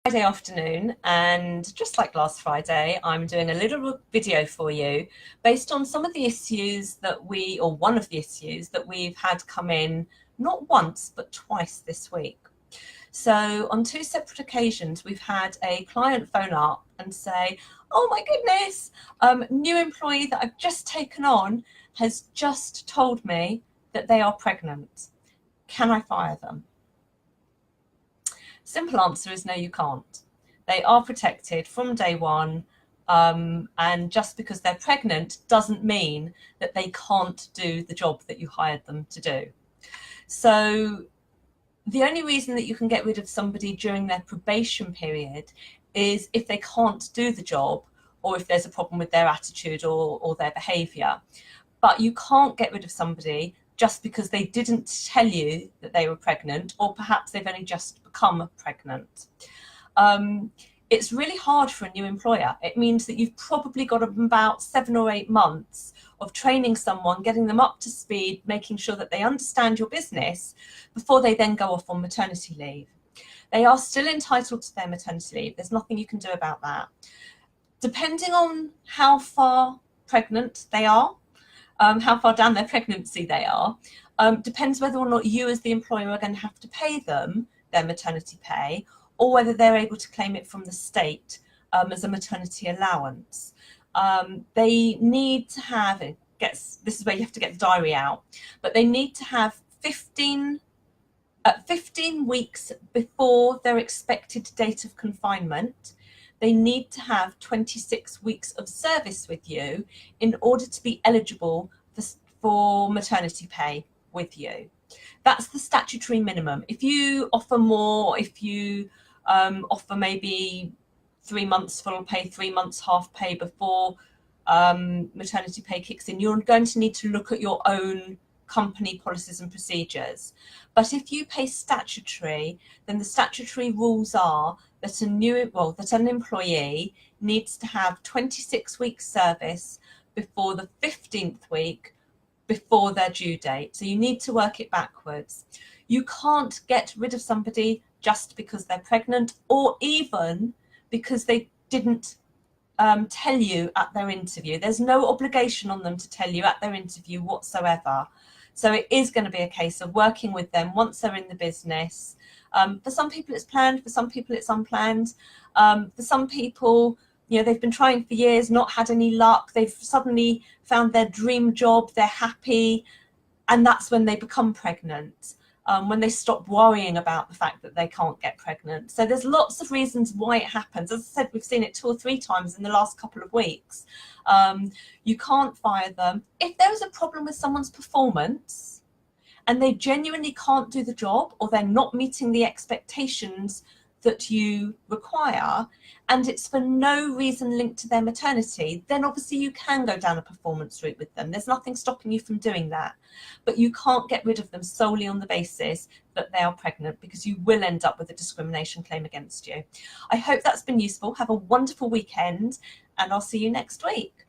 Friday afternoon, and just like last Friday, I'm doing a little video for you based on some of the issues that one of the issues that we've had come in not once but twice this week. So on two separate occasions, we've had a client phone up and say, oh my goodness, new employee that I've just taken on has just told me that they are pregnant. Can I fire them? Simple answer is no, you can't. They are protected from day one, and just because they're pregnant doesn't mean that they can't do the job that you hired them to do. So the only reason that you can get rid of somebody during their probation period is if they can't do the job, or if there's a problem with their attitude or their behaviour. But you can't get rid of somebody just because they didn't tell you that they were pregnant, or perhaps they've only just become pregnant. It's really hard for a new employer. It means that you've probably got about 7 or 8 months of training someone, getting them up to speed, making sure that they understand your business before they then go off on maternity leave. They are still entitled to their maternity leave. There's nothing you can do about that. Depending on how far pregnant they are, how far down their pregnancy they are, depends whether or not you as the employer are going to have to pay them their maternity pay, or whether they're able to claim it from the state as a maternity allowance. They need to have, this is where you have to get the diary out, but they need to have 15 weeks before their expected date of confinement. They need to have 26 weeks of service with you in order to be eligible for maternity pay with you. That's the statutory minimum. If you offer more, if you offer maybe 3 months full pay, 3 months half pay before maternity pay kicks in, you're going to need to look at your own company policies and procedures. But if you pay statutory, then the statutory rules are that an employee needs to have 26 weeks service before the 15th week before their due date. So you need to work it backwards. You can't get rid of somebody just because they're pregnant, or even because they didn't tell you at their interview. There's no obligation on them to tell you at their interview whatsoever. So it is going to be a case of working with them once they're in the business. For some people it's planned, for some people it's unplanned. For some people, they've been trying for years, not had any luck. They've suddenly found their dream job, they're happy, and that's when they become pregnant, when they stop worrying about the fact that they can't get pregnant. So there's lots of reasons why it happens. As I said, we've seen it 2 or 3 times in the last couple of weeks. You can't fire them. If there is a problem with someone's performance and they genuinely can't do the job, or they're not meeting the expectations that you require, and it's for no reason linked to their maternity, then obviously you can go down a performance route with them. There's nothing stopping you from doing that. But you can't get rid of them solely on the basis that they are pregnant, because you will end up with a discrimination claim against you. I hope that's been useful. Have a wonderful weekend, and I'll see you next week.